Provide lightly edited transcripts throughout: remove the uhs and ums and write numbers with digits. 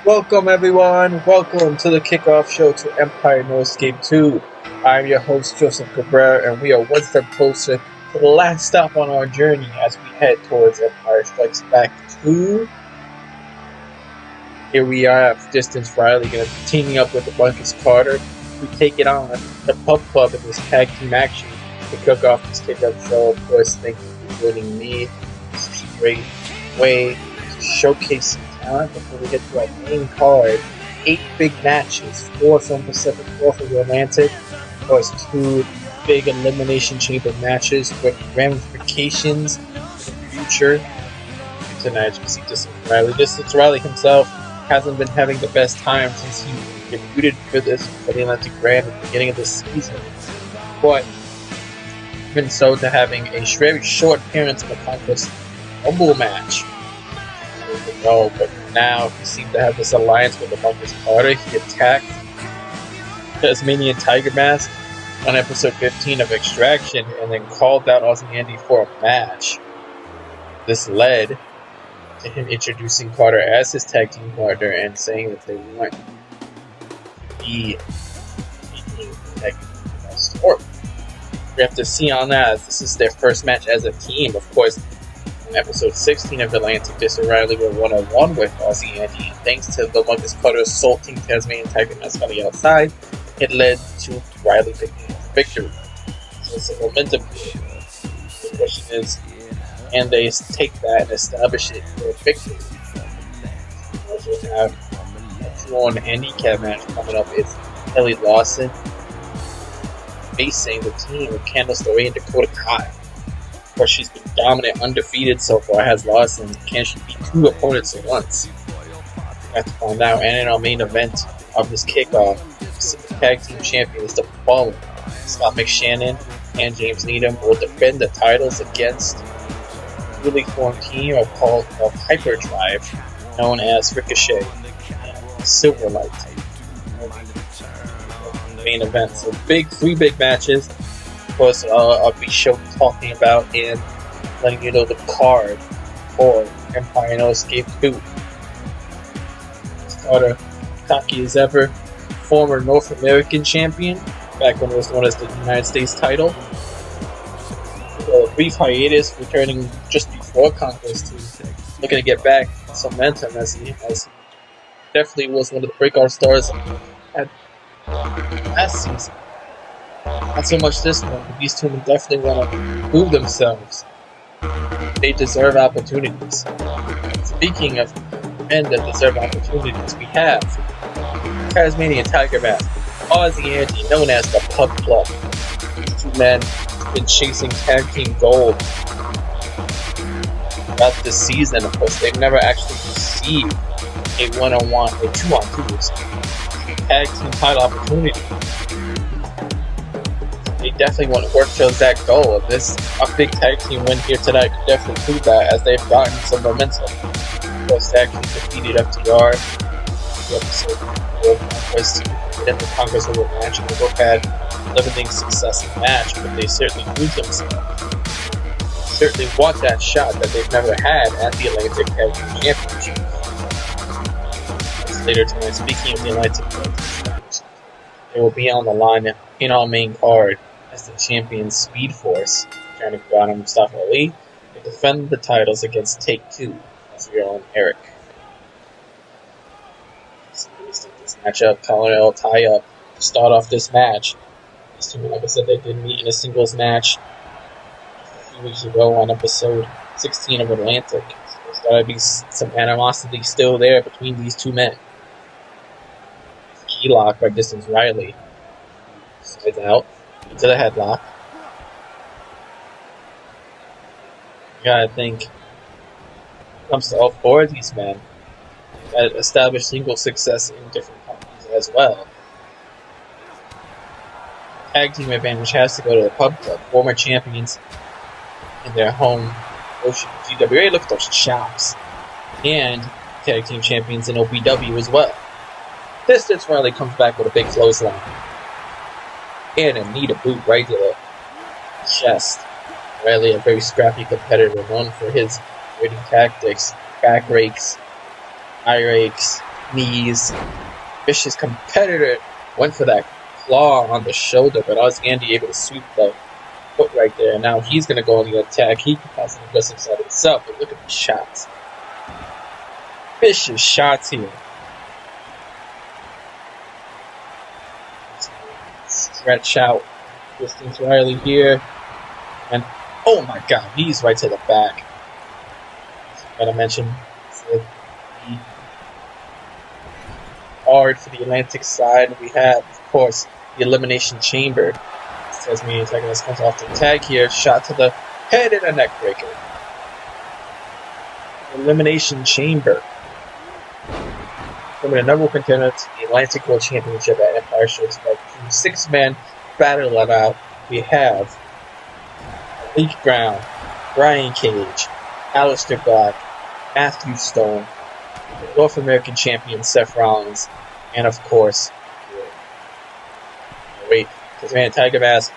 Welcome everyone, welcome to the Kickoff show to Empire No Escape 2. I'm your host Joseph Cabrera and we are one step closer to the last stop on our journey as we head towards Empire Strikes Back 2. Here we are at Distance Riley, going to be teaming up with Lemarcus Carter. We take it on the Pub Club in this tag team action to kick off this Kickoff show. Of course, thank you for joining me. This is a great way to showcase some talent before we get to our main card. 8 big matches, 4 from Pacific, 4 from the Atlantic. Of course, 2 big Elimination Chamber matches with ramifications for the future. Tonight, you can see Distance Riley himself hasn't been having the best time since he debuted for the Atlantic Grand at the beginning of this season. But even so, to having a very short appearance in the Conquest Rumble match. No, but now he seemed to have this alliance with Lemarcus Carter. He attacked Tasmanian Tiger Mask on episode 15 of Extraction and then called out Aussie Andy for a match. This led to him introducing Carter as his tag team partner and saying that they want to be tag team story. We have to see on that as this is their first match as a team. Of course, in episode 16 of Atlantic, Distance Riley were 1-on-1 with Aussie Andy, and thanks to Lemarcus Carter assaulting Tasmanian Tiger Mask on the outside, it led to Riley picking up the victory. So it's a momentum game. The question is, can they take that and establish it for a victory? We also have a drawn handicap match coming up. It's Lawson facing the team of Candice, Larea, and Dakota. Of course, she's been dominant, undefeated so far, has Lawson. Can she beat 2 opponents at once? We have to find out. And in our main event of this kickoff, the tag team champion is the following. Mcshannon and James Needham will defend the titles against a newly formed team called Hyperdrive, known as Ricochet and Silverlight. Main event. So 3 big matches. Of course, I'll be talking about and letting you know the card for Empire No Escape 2. Carter, cocky as ever, former North American champion, back when it was known as the United States title. A brief hiatus, returning just before Conquest 2, looking to get back some momentum as he definitely was one of the breakout stars at last season. Not so much this one, but these two definitely want to prove themselves. They deserve opportunities. Speaking of men that deserve opportunities, we have Tasmanian Tiger Mask, Aussie Andy, known as the Pub Club. These 2 men have been chasing tag team gold throughout this season. Of course, they've never actually received a 1-on-1 or 2-on-2 tag team title opportunity. They definitely want to work towards that goal. A big tag team win here tonight could definitely prove that, as they've gotten some momentum. Of course, they actually defeated FTR. The episode of Conquest and the Conquest of the match. They both had limiting success in the match, but they certainly proved themselves. They certainly want that shot that they've never had at the Atlantic Tag Team Championship. Later tonight, speaking of the Atlantic Tag Team Championship, they will be on the line in our main card as the champion Speed Force, trying to go out on Mustafa Ali to defend the titles against Take 2 as your own Eric. So let's take this matchup, calling it a tie-up to start off this match. These 2, like I said, they did meet in a singles match a few weeks ago on episode 16 of Atlantic. So there's got to be some animosity still there between these 2 men. Key lock by Distance Riley. Slides out into the headlock. You gotta think, when it comes to all 4 of these men, that established single success in different companies as well. Tag team advantage has to go to the Pub Club, former champions in their home GWA. Look at those chops. And tag team champions in OPW as well. Distance Riley comes back with a big clothesline. And a knee to boot right to the chest. Riley, a very scrappy competitor, known for his raiding tactics, back rakes, eye rakes, knees. Vicious competitor went for that claw on the shoulder, but Aussie Andy able to sweep the foot right there. Now he's going to go on the attack. He can pass an aggressive side of himself, but look at the shots. Vicious shots here. Stretch out Distance Riley here. And oh my god, he's right to the back. Gotta mention the hard for the Atlantic side. We have, of course, the Elimination Chamber. Tasmanian Antagonist comes off the tag here. Shot to the head and a neck breaker. Elimination Chamber. From the number one contender to the Atlantic World Championship at Empire Strikes Back. 6-man battle it out. We have Leak Brown, Brian Cage, Aleister Black, Matthew Stone, the North American champion Seth Rollins, and of course, Tasmanian Tiger Mask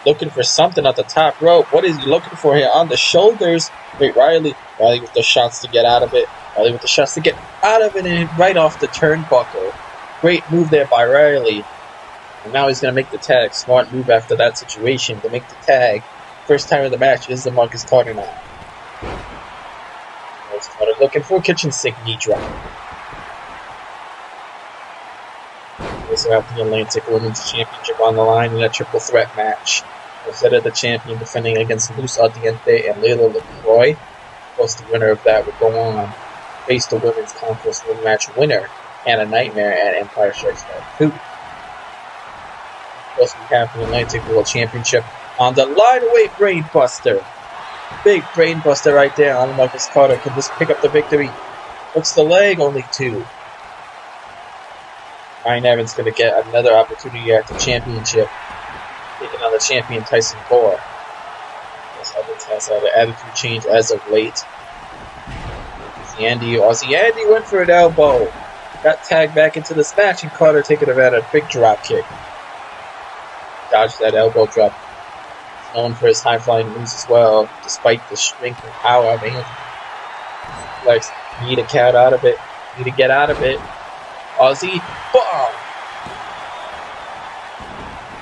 looking for something at the top rope. What is he looking for here? On the shoulders. Wait, Riley with the shots to get out of it. Riley with the shots to get out of it and right off the turnbuckle. Great move there by Riley. And now he's going to make the tag. Smart move after that situation to make the tag. First time of the match is Lemarcus Carter now. Carter looking for a kitchen sink knee drop. We also have the Atlantic Women's Championship on the line in a triple threat match. Rosetta, the champion, defending against Luz Ardiente and Layla LaCroix. Of course, the winner of that would go on face the Women's Conquest Win match winner, Hannah Nightmare, at Empire Strikes Back 2. Of course, we have the Atlantic World Championship on the line. Away Brainbuster. Big Brainbuster right there on Lemarcus Carter. Can this pick up the victory? Hooks the leg, only 2. Ryan Evans going to get another opportunity at the championship, taking on the champion Tyson Gore. Evans has had an attitude change as of late. Aussie Andy went for an elbow. Got tagged back into this match, and Carter taking advantage of a big drop kick. Dodged that elbow drop. He's known for his high-flying moves as well, despite the strength and power of him. Flex, need to get out of it. Need to get out of it. Aussie, bomb!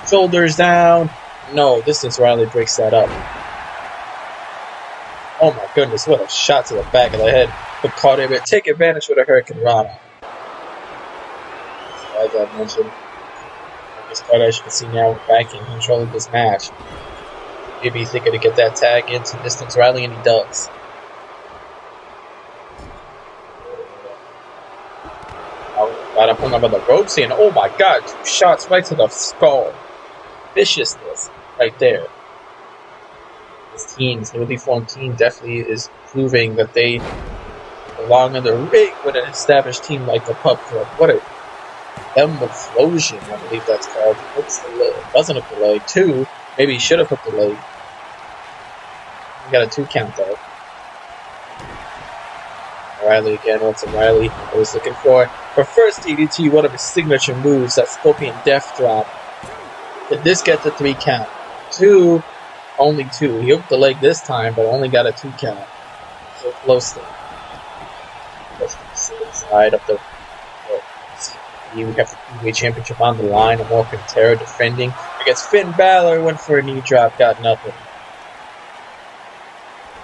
Shoulders down. No, Distance Riley breaks that up. Oh my goodness, what a shot to the back of the head. But Carter would take advantage with a Hurricane Rana. As I mentioned, Marcus Carter, as you can see now, back in control of this match. Maybe he's thinking to get that tag into Distance Riley, and he does. Got him hung up on the ropes, and oh my god, 2 shots right to the skull. Viciousness right there. This team, this newly formed team, definitely is proving that they belong in the ring with an established team like the Pub Club. What a Explosion, I believe that's called. Hooks the leg. Doesn't hook the leg. 2. Maybe he should have hooked the leg. We got a 2 count though. Riley again. What's Riley? I was looking for first DDT, one of his signature moves, that Scorpion Death Drop. Did this get the 3 count? 2. Only 2. He hooked the leg this time, but only got a 2 count. So close to the side of the. We have the Cruiserweight Championship on the line. American Terror defending against Finn Balor. Went for a knee drop, got nothing.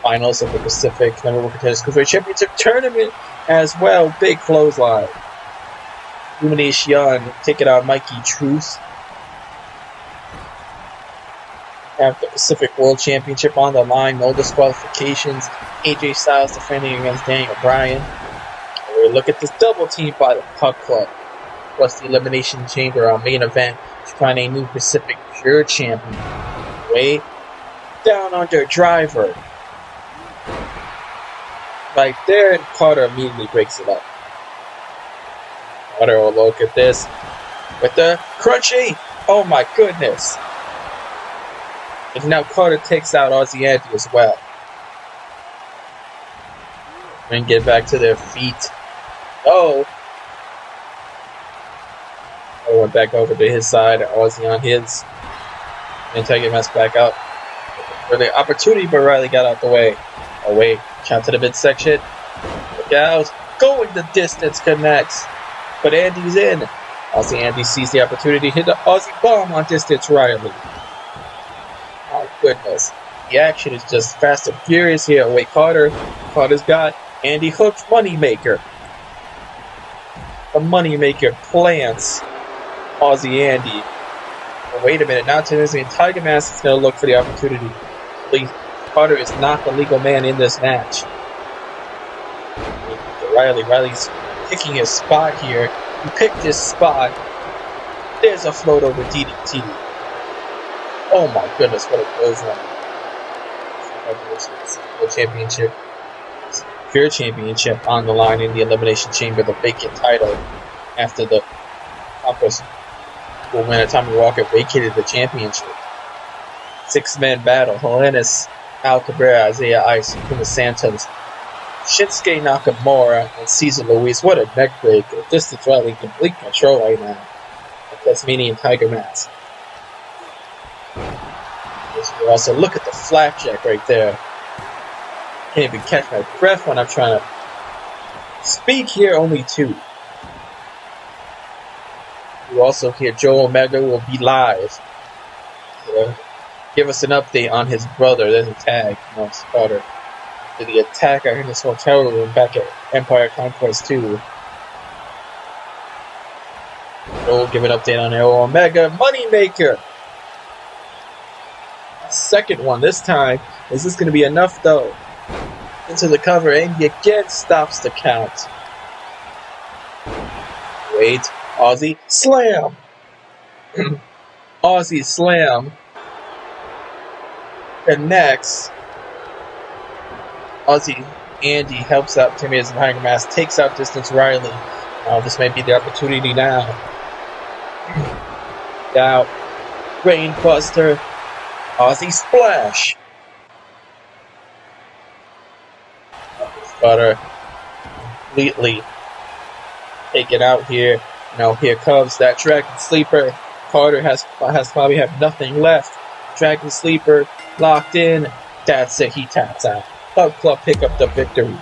Finals of the Pacific number 1 contenders Cruiserweight Championship tournament as well. Big clothesline. Illumination taking out Mikey Truth. Have the Pacific World Championship on the line. No disqualifications. AJ Styles defending against Daniel Bryan. We look at this double team by the Puck Club. Plus the Elimination Chamber, our main event, to find a new Pacific Pure Champion. Way down under Driver. Right there, and Carter immediately breaks it up. Carter will look at this with the crunchy. Oh my goodness. And now Carter takes out Aussie Andy as well. And get back to their feet. Oh. I went back over to his side. Aussie on his. And take him back out. For the opportunity, but Riley got out the way. Oh wait. Shot to the midsection. Look out. going the distance, connects. But Andy's in. Aussie Andy sees the opportunity, hit the Aussie bomb on distance Riley. Oh, goodness. The action is just fast and furious here. Wait, Carter's got Andy hooked Moneymaker. The Moneymaker plants Aussie Andy. Oh, wait a minute. Now Tennessee and Tiger Mask is going to look for the opportunity. Carter is not the legal man in this match. Riley's picking his spot here. He picked his spot. There's a float over DDT. Oh my goodness, what a clothesline. World Championship. Pure Championship on the line in the Elimination Chamber, the vacant title after the Conquest winner Tommy Walker vacated the championship. 6-man battle. Helenis, Al Cabrera, Isaiah Ice, Kuma Santos, Shinsuke Nakamura, and Cesar Luis. What a neck breaker. Distance Riley in complete control right now. Tasmanian Tiger Mask. Also, look at the flapjack right there. Can't even catch my breath when I'm trying to speak here. Only 2. You also hear Joe Omega will be live. Give us an update on his brother. There's a tag amongst Carter. To the attack in his hotel room back at Empire Conquest 2. We'll give an update on Omega. Moneymaker! Second one this time. Is this going to be enough though? Into the cover, and he again stops the count. Wait. Aussie Slam! Aussie Slam connects. Aussie Andy helps out Timmy as Tiger Mask, takes out Distance Riley. This may be the opportunity now. Now, Brainbuster, Aussie Splash. Butter completely taken out here. Now here comes that Dragon Sleeper. Carter has probably have nothing left. Dragon Sleeper locked in. That's it. He taps out. Pub Club pick up the victory.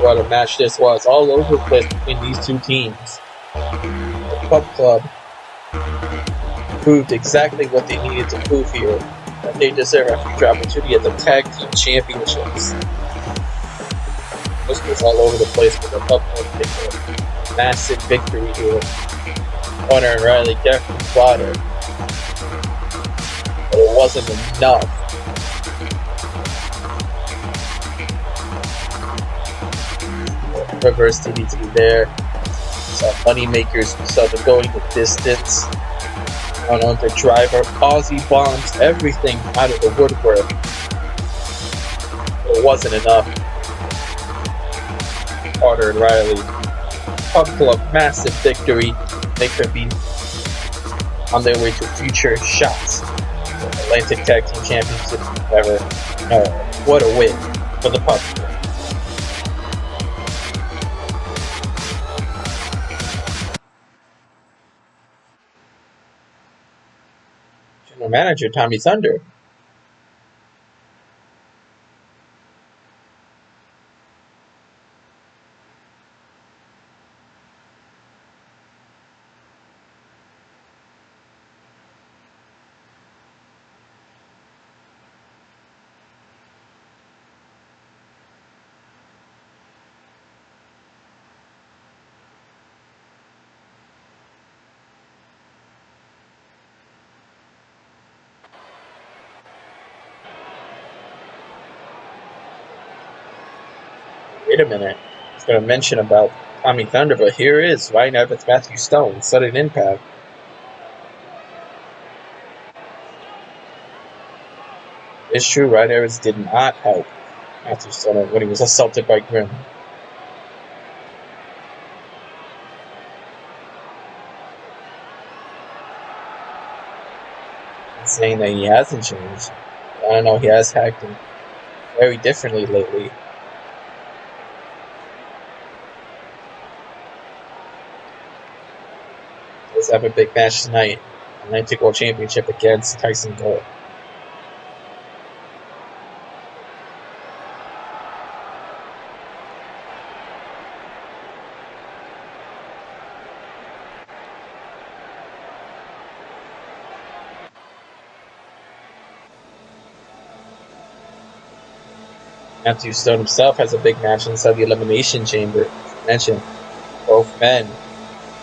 What a match this was. All over the place between these two teams. The Pub Club proved exactly what they needed to prove here. That they deserve a future opportunity at the Tag Team Championships. This was all over the place, but the Pub Club picked up a massive victory here. Hunter and Riley definitely fought it, but it wasn't enough. Reverse DDT there. Saw Moneymakers, we saw the going the distance. On the driver, Aussie bombs everything out of the woodwork. But it wasn't enough. Carter and Riley, Pub Club, massive victory. They could be on their way to future shots. Atlantic Tag Team Championships, whatever. What a win for the Pub Club. General Manager Tommy Thunder. Wait a minute. I was going to mention about Tommy Thunder, but here is Ryan Evans, Matthew Stone, sudden impact. It's true, Ryan Evans did not help Matthew Stone when he was assaulted by Grimm. Saying that he hasn't changed. I don't know, he has acted very differently lately. Let's have a big match tonight. Atlantic World Championship against Tyson Gold. Matthew Stone himself has a big match inside the Elimination Chamber. As I mentioned, both men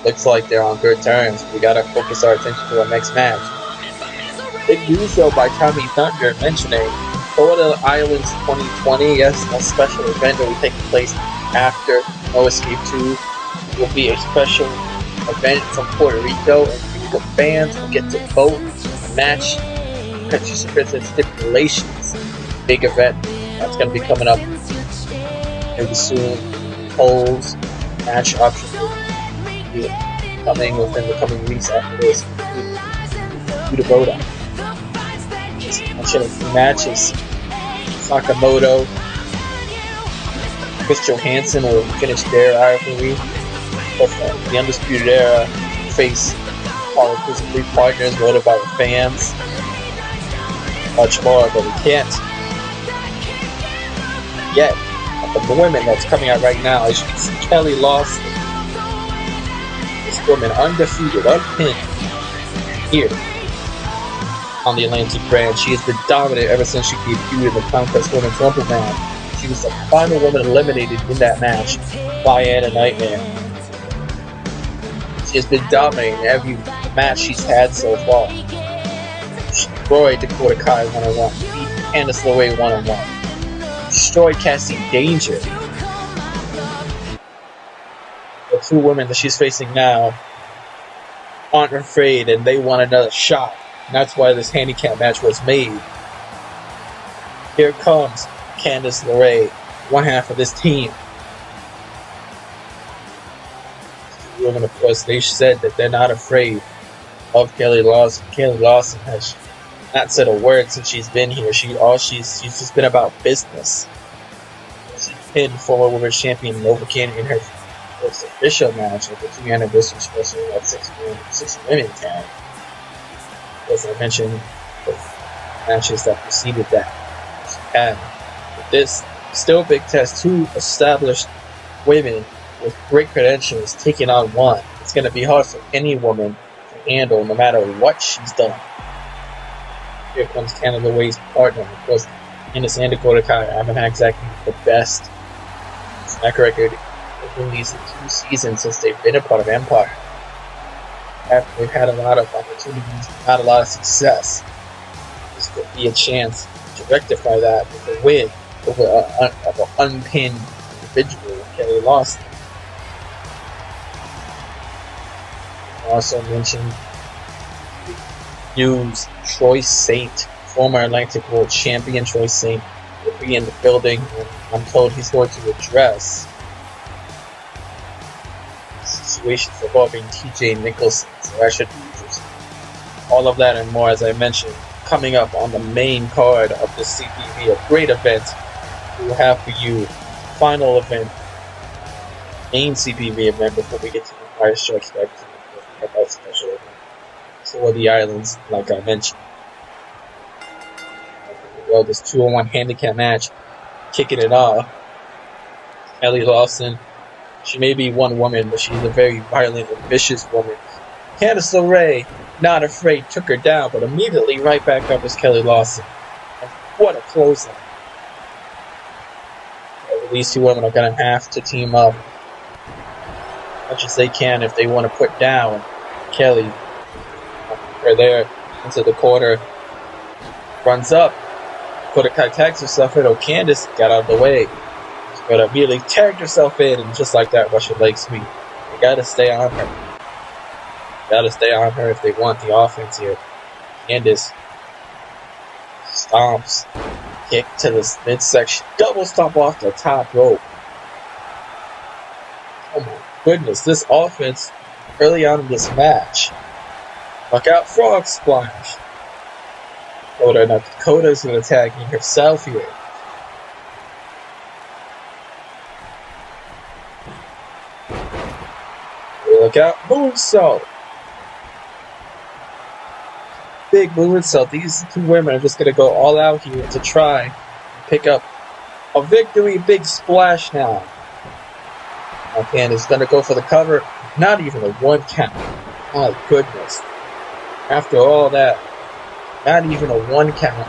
looks like they're on good terms. We gotta focus our attention to our next match. Big news though by Tommy Thunder mentioning Florida Islands 2020, yes, a special event that will take place after No Escape 2. It will be a special event from Puerto Rico, and the fans will get to vote a match, participants and stipulations. Big event that's going to be coming up maybe soon. Polls, match options will be coming within the coming weeks after this. Who to vote on. Mention a few matches. Sakamoto, Chris Johansson will finish their rivalry. The Undisputed Era face all of his 3 partners voted by the fans. Much more, but we can't yet. But the women that's coming out right now, as you can see, Kelly Lawson. This woman undefeated, unpinned here on the Atlantic brand. She has been dominant ever since she debuted in the Conquest Women's Rumble match. She was the final woman eliminated in that match by Anna Nightmare. She has been dominating every match she's had so far. She destroyed Dakota Kai one-on-one, beat Candice Larea one-on-one, destroyed Cassie Danger. The 2 women that she's facing now aren't afraid, and they want another shot. And that's why this handicap match was made. Here comes Candice LeRae, one half of this team. Women, of course, they said that they're not afraid of Kelly Lawson. Kelly Lawson has not said a word since she's been here. She's just been about business. She pinned former women's champion Nova Cannon in her first official match at the 2 anniversary special at 6 women tag. As I mentioned, the matches that preceded that. And with this still big test, 2 established women with great credentials taking on one. It's going to be hard for any woman to handle no matter what she's done. Here comes Candice LeRae's partner. Of course, Candice and Dakota Kai haven't had exactly the best snack record in these 2 seasons since they've been a part of Empire. They've had a lot of opportunities, not a lot of success. This could be a chance to rectify that with a win over an unpinned individual, Kelly Lawson. I also mentioned news: Troy Saint, former Atlantic World Champion Troy Saint, will be in the building, and I'm told he's going to address situations involving TJ Nicholson, so that should be interesting. All of that and more, as I mentioned, coming up on the main card of the CPV, a great event we will have for you. Final event, main CPV event before we get to the Empire Strikes Back about special event for the islands, like I mentioned. Well, this 2-on-1 handicap match, kicking it off. Kelly Lawson. She may be one woman, but she's a very violent and vicious woman. Candice LeRae, not afraid, took her down, but immediately right back up is Kelly Lawson. And what a closeout. These 2 women are going to have to team up as much as they can if they want to put down Kelly. Right there into the corner. Runs up. Dakota Kai tags herself in. Candice got out of the way. But immediately tagged herself in, and just like that, Russian leg sweep. They gotta stay on her. Gotta stay on her if they want the offense here. Candice stomps, kick to the midsection, double stomp off the top rope. Oh my goodness, this offense early on in this match. Look out, frog splash. Dakota's gonna tag in herself here. Look out, moonsault. Big moonsault. These 2 women are just going to go all out here to try and pick up a victory. Big splash now. Candice is going to go for the cover. Not even a 1 count. My goodness. After all that, not even a 1 count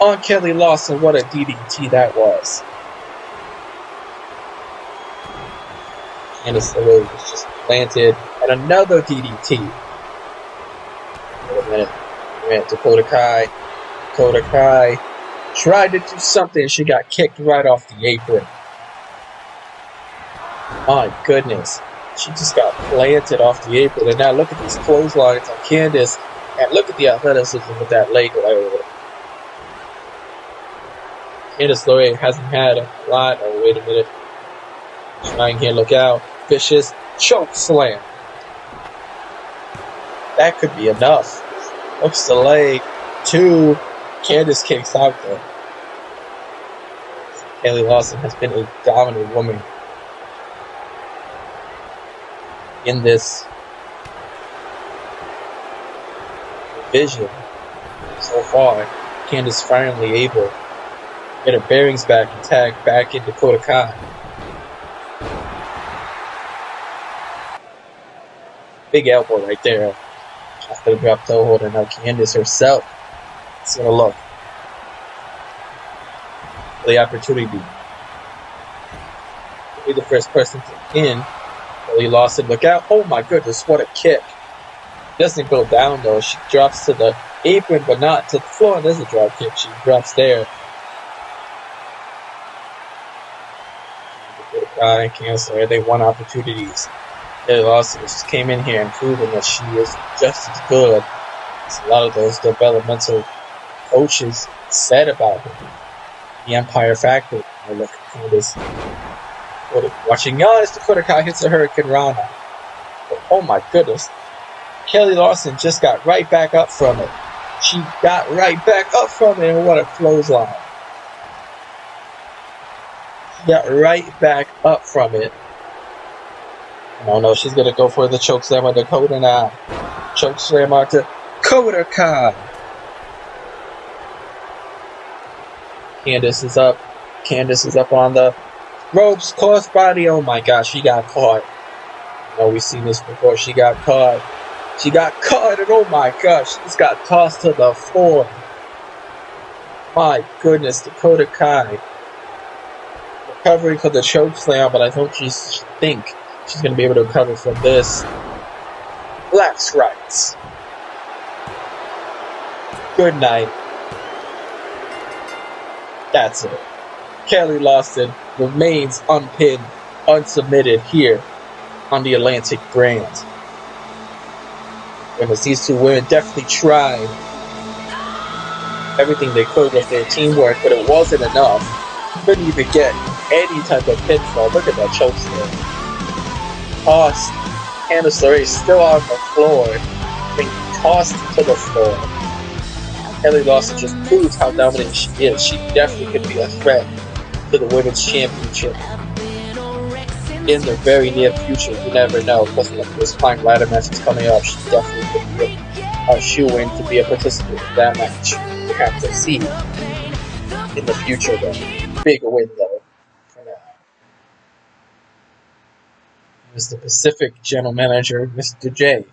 on Kelly Lawson. What a DDT that was. Candice Larea was just planted. And another DDT. Wait a minute. Dakota Kai. Dakota Kai tried to do something. She got kicked right off the apron. My goodness. She just got planted off the apron. And now look at these clotheslines on Candice. And look at the athleticism with that leg layer. Candice Larea hasn't had a lot. Oh, wait a minute. Trying here, look out. Vicious choke slam. That could be enough. Hooks the leg. 2. Candice kicks out though. Kelly Lawson has been a dominant woman in this division so far. Candice finally able to get her bearings back and tag back in Dakota Kai. Big elbow right there after the drop toe hold, and now Candice herself is going to look for the opportunity to be the first person to in. Kelly Lawson, look out. Oh my goodness, what a kick. Doesn't go down though. She drops to the apron, but not to the floor. There's a drop kick. She drops there. Candice, they won opportunities. Kelly Lawson just came in here and proven that she is just as good as a lot of those developmental coaches said about her. The Empire Factor. Oh, look at Candice. Watching as Dakota Kai hits a Hurricane Rana. But, oh my goodness. Kelly Lawson just got right back up from it. She got right back up from it, and what a clothesline. She got right back up from it. Oh no, she's going to go for the choke slam on Dakota now. Choke slam on Dakota Kai. Candice is up. Candice is up on the ropes. Crossbody. Oh my gosh, she got caught. Oh, we've seen this before. She got caught. She got caught, and oh my gosh, she just got tossed to the floor. My goodness, Dakota Kai recovering from the choke slam, but I don't think she's going to be able to recover from this. Black's rights. Good night. That's it. Kelly Lawson remains unpinned, unsubmitted here on the Atlantic brand. Because these two women definitely tried everything they could with their teamwork, but it wasn't enough. Couldn't even get any type of pinfall. Look at that choke slam. Tossed. Candice Larea still on the floor, being tossed to the floor. Kelly Lawson just proves how dominant she is. She definitely could be a threat to the Women's Championship in the very near future. You never know. Plus, this fine ladder match is coming up. She definitely could be a shoe-in to be a participant in that match. We have to see in the future, though. Big win, though, for now. Mr. Pacific General Manager, Mr. J.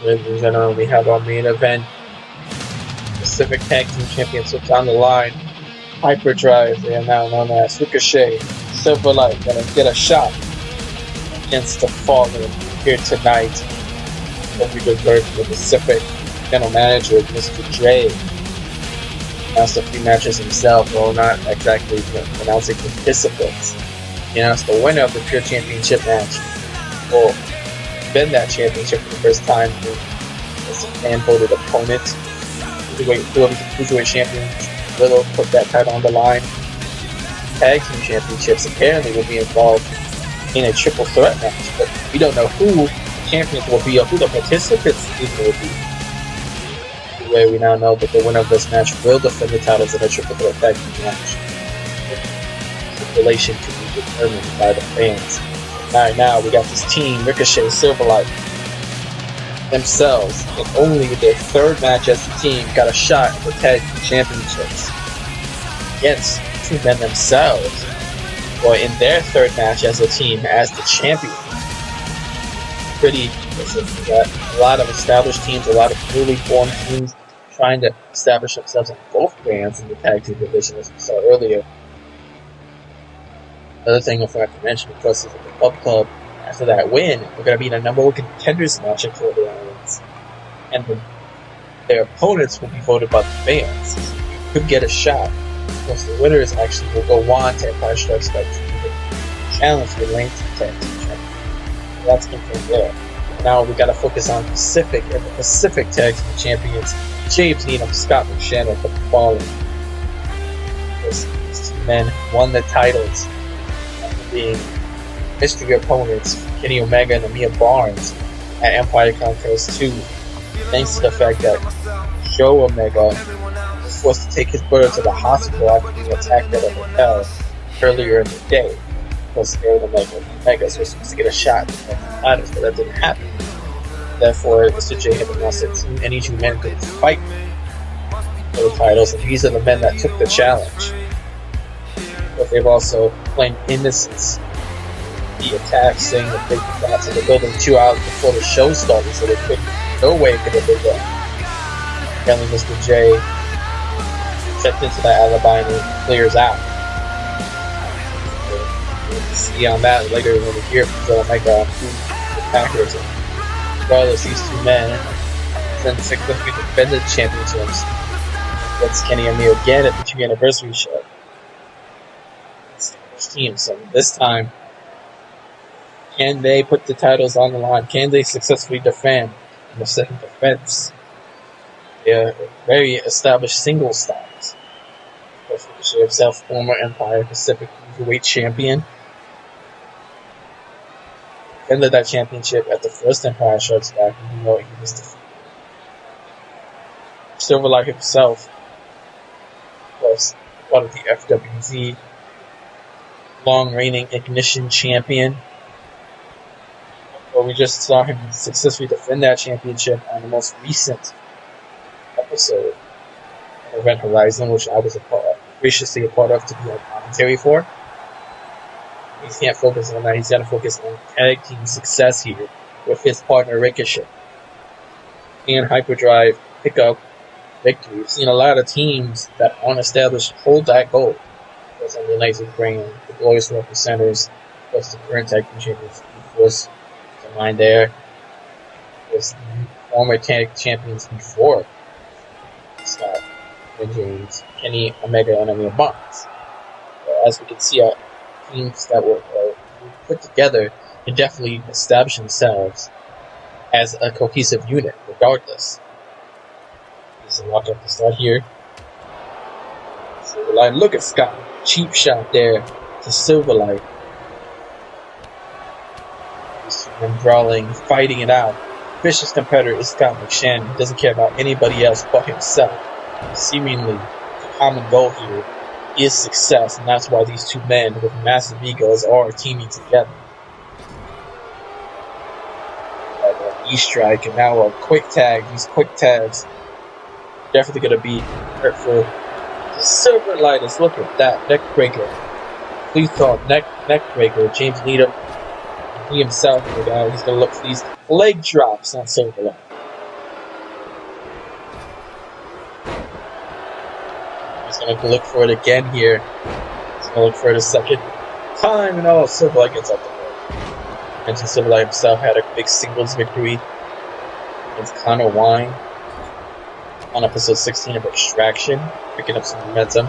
Ladies and gentlemen, we have our main event. Pacific Tag Team Championships on the line. Hyperdrive, they are now known as Ricochet, Silverlight, gonna get a shot against the Fallen here tonight. Hope you just heard from the Pacific General Manager, Mr. J. Announced a few matches himself, though not exactly announcing participants. He announced the winner of the Pure Championship match will defend that championship for the first time as a fan-voted opponent. Whoever's the Cruiserweight champion will put that title on the line. Tag Team Championships apparently will be involved in a triple threat match, but we don't know who the champions will be or who the participants even will be. Anyway, we now know that the winner of this match will defend the titles in a triple threat tag team match. Stipulation to be determined by the fans. Alright, now we got this team, Ricochet, Silverlight, themselves, and only their third match as a team got a shot at the tag team championships against two men themselves, or in their third match as a team as the champion. Listen, we got a lot of established teams, a lot of newly formed teams trying to establish themselves on both brands in the tag team division, as we saw earlier. Another thing I forgot to mention, of course, is that the Club, after that win, we're going to be in a number one contenders match at Florida Islands. And their opponents will be voted by the fans. So you could get a shot. Of course, the winners actually will go on to Empire Strikes Back to challenge the Lane Tag Team Champion. So that's confirmed there. Now we got to focus on Pacific and the Pacific Tag Team Champions, James Needham, Scott Mcshannon for the Fallen. These two men won the titles after being mystery opponents, Kenny Omega and Amir Barnes, at Empire Conquest 2, thanks to the fact that Joe Omega was forced to take his brother to the hospital after being attacked at a hotel earlier in the day. Plus, Aaron Omega was supposed to get a shot at the titles, but that didn't happen. Therefore, Mr. J had announced that any two men could fight for the titles, and these are the men that took the challenge. But they've also claimed innocence. The attack, saying that they got to the building 2 hours before the show started, so they couldn't, no way could have been done. Apparently, Mr. J checked into that alibi and it clears out. We'll see on that later when we hear from Joe Omega who the Packers. Regardless, these two men then successfully defended championships against Kenny Omega again at the 2 anniversary show. It's team, so this time, can they put the titles on the line? Can they successfully defend in the second defense? They are very established single stars. Ricochet himself, former Empire Pacific Cruiserweight champion. Defended that championship at the first Empire Strikes Back, even though he was defeated. Silverlight himself was part of the FWZ, long-reigning Ignition champion. But we just saw him successfully defend that championship on the most recent episode of Event Horizon, which I was graciously a part of to be on commentary for. He can't focus on that. He's got to focus on tag team success here with his partner Ricochet. And Hyperdrive pick up victory. We've seen a lot of teams that aren't established hold that goal. That's on the Laser Brand, the Glorious Representatives, plus the current tag team champions, was the line there. Was former tag champions before Scott and James, Kenny Omega, and Amir Barnes. As we can see, teams that were put together can definitely establish themselves as a cohesive unit, regardless. There's a lock up to start here. Silverlight, look at Scott. Cheap shot there to Silverlight. And brawling, fighting it out. Vicious competitor is Scott Mcshannon. He doesn't care about anybody else but himself. Seemingly, the common goal here is success, and that's why these two men with massive egos are teaming together. E-strike and now a quick tag. These quick tags definitely going to be hurtful. The Silverlight is, look at that, neck breaker. Please thought neck breaker. James Needham, he himself, he's going to look for these leg drops on Silverlight. He's going to look for it again here. He's going to look for it a second time, and Silverlight gets up the road. And Silverlight himself had a big singles victory against Connor Wine on episode 16 of Extraction, picking up some momentum.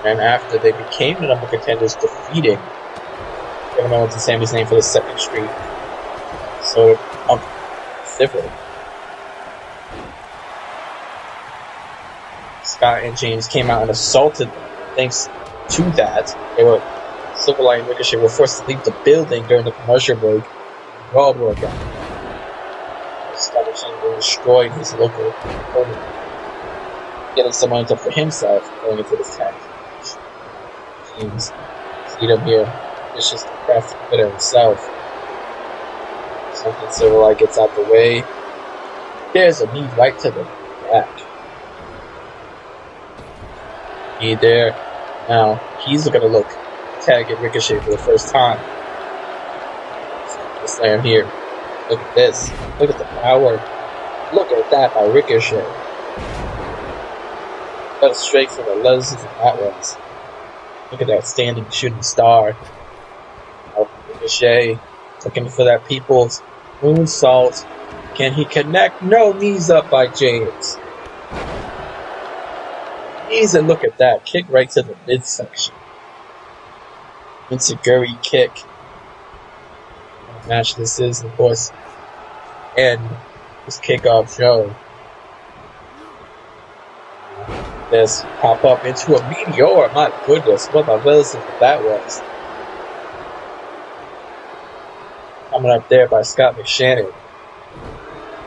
And after they became the number contenders, defeating Kevin Owens and Sami Zayn for the second straight. So, different. Scott and James came out and assaulted them. Thanks to that, Silverlight and Ricochet were forced to leave the building during the commercial break. Raw broke out. Scott and James destroyed his local opponent, getting some momentum for himself going into this tag match. James, Needham here, vicious the crafty fitter himself. Something Silverlight gets out the way. There's a knee right to the back. Knee there. Now, he's going to look tag at Ricochet for the first time. Just slam here. Look at this. Look at the power. Look at that by Ricochet. Got straight for the legs and that was. Look at that standing shooting star. Ricochet looking for that people's moonsault. Can he connect? No, knees up by James. Knees, and look at that. Kick right to the midsection. Enziguri kick. What a match this is, of course. And this kickoff show. This pop up into a meteor. My goodness, what a realism that was. Coming up there by Scott Mcshannon.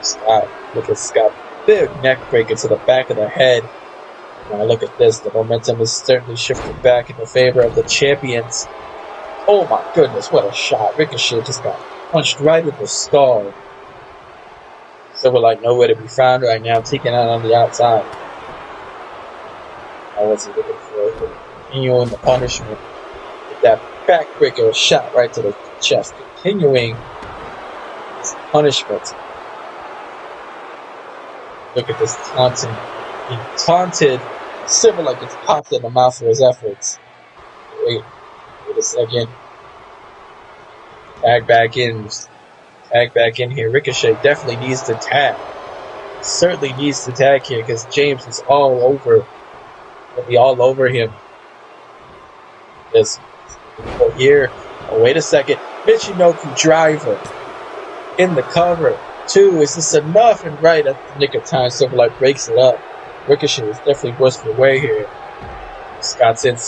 Scott, look at Scott. Big neck breaker to the back of the head. Now look at this. The momentum is certainly shifted back in the favor of the champions. Oh my goodness, what a shot. Ricochet just got punched right in the skull. Silverlight nowhere to be found right now, taking out on the outside. Now what's he looking for? Continuing the punishment with that backbreaker shot right to the chest. Continuing his punishment. Look at this taunting. He taunted. Silverlight gets popped in the mouth for his efforts. Wait a second. Tag back in. Tag back in here. Ricochet definitely needs to tag. Certainly needs to tag here because James is all over. He'll be all over him. This here. Oh, wait a second. Michinoku driver in the cover. 2. Is this enough? And right at the nick of time, Silverlight breaks it up. Ricochet is definitely worse for wear here. Scott's in,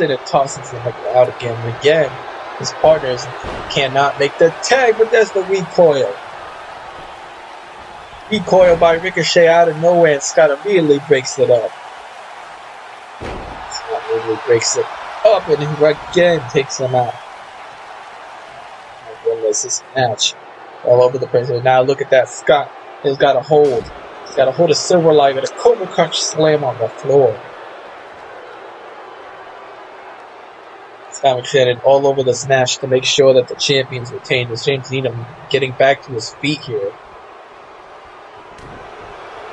and tosses him out again and again. His partners cannot make the tag, but there's the recoil. Recoil by Ricochet out of nowhere, and Scott immediately breaks it up. Scott immediately breaks it up, and he again takes him out. My goodness, this match all over the place. And now look at that. Scott has got a hold. He's got a hold of Silverlight with a Cobra Crunch slam on the floor. Scott Mcshannon all over this match to make sure that the champions retain. As James Needham getting back to his feet here.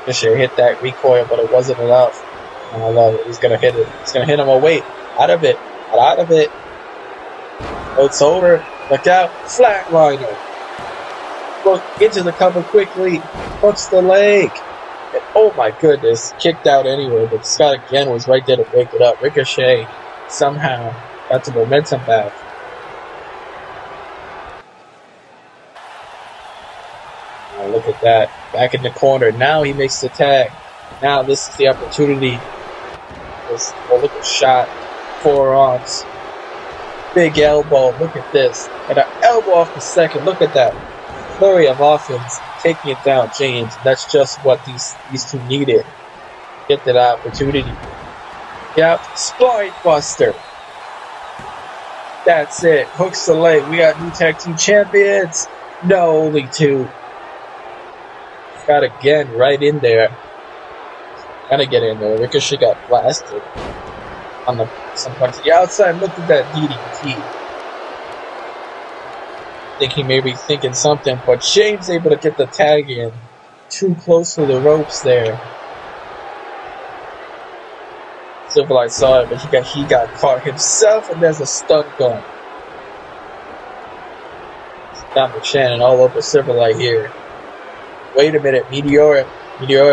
Ricochet hit that recoil, but it wasn't enough. And I love it. He's gonna hit it. He's gonna hit him. Oh wait, out of it. Out of it. Oh, it's over. Look out. Flatliner. Look into the cover quickly. Hooks the leg. And oh my goodness. Kicked out anyway, but Scott again was right there to break it up. Ricochet somehow got the momentum back. Oh, look at that. Back in the corner. Now he makes the tag. Now this is the opportunity. This look at shot. Forearms. Big elbow. Look at this. And an elbow off the second. Look at that. Flurry of offense. Taking it down, James. That's just what these two needed. Get that opportunity. Yep. Spine buster. That's it. Hooks the leg. We got new tag team champions. No, only 2. Got again right in there. Gotta get in there. Ricochet got blasted on some point to the outside. Look at that DDT. I think he may be thinking something, but James able to get the tag in. Too close to the ropes there. Silverlight saw it, but he got caught himself, and there's a stunt going. Got Mcshannon all over Silverlight here. Wait a minute, Meteor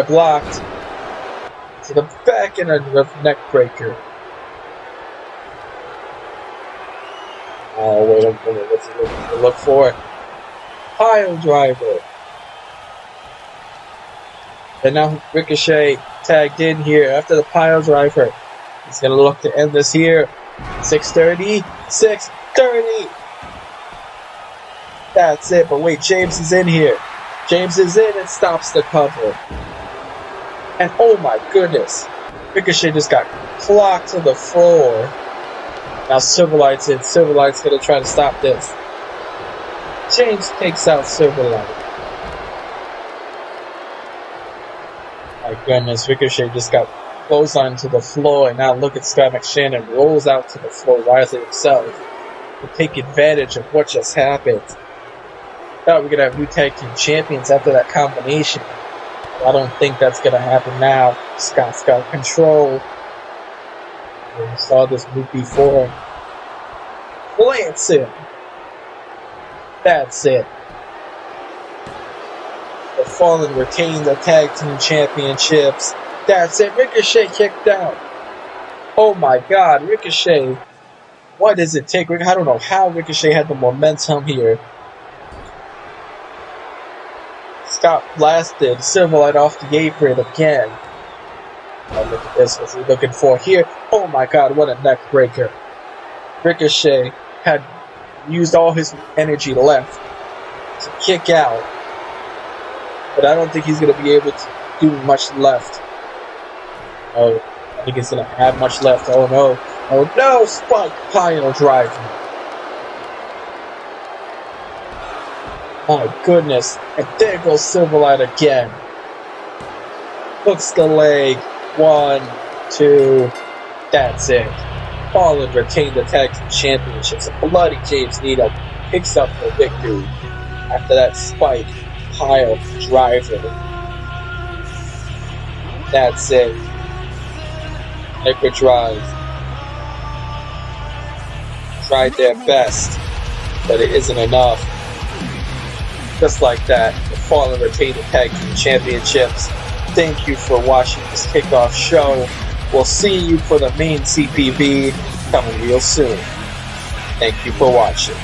blocked. To the back and a neck breaker. Oh, wait a minute, what's he looking to look for? Pile driver. And now Ricochet tagged in here after the pile driver. He's going to look to end this here. 6:30. 6:30. That's it. But wait, James is in here. James is in and stops the cover. And oh my goodness. Ricochet just got clocked to the floor. Now Silverlight's in. Silverlight's going to try to stop this. James takes out Silverlight. My goodness, Ricochet just got clotheslined to the floor, and now look at Scott Mcshannon rolls out to the floor wisely himself to take advantage of what just happened. Thought we were going to have new tag team champions after that combination. I don't think that's going to happen now. Scott's got control. We saw this move before. Plants him. That's it. The Fallen retain the tag team championships. That's it. Ricochet kicked out. Oh my God, Ricochet. What does it take? I don't know how Ricochet had the momentum here. Scott blasted Silverlight off the apron again. Oh, look at this. What's he looking for here? Oh my God, what a neck breaker. Ricochet had used all his energy left to kick out. But I don't think he's going to be able to do much left. Oh, I think he's going to have much left. Oh no. Oh no, Spike pile driver. My goodness. And there goes Silverlight again. Hooks the leg. 1, 2. That's it. Fallen retained the tag team championships. And bloody James Needham picks up the victory after that Spike pile driver. That's it. Hyperdrive tried their best, but it isn't enough. Just like that, the Fallen retain the tag team championships. Thank you for watching this kickoff show. We'll see you for the main CPV coming real soon. Thank you for watching.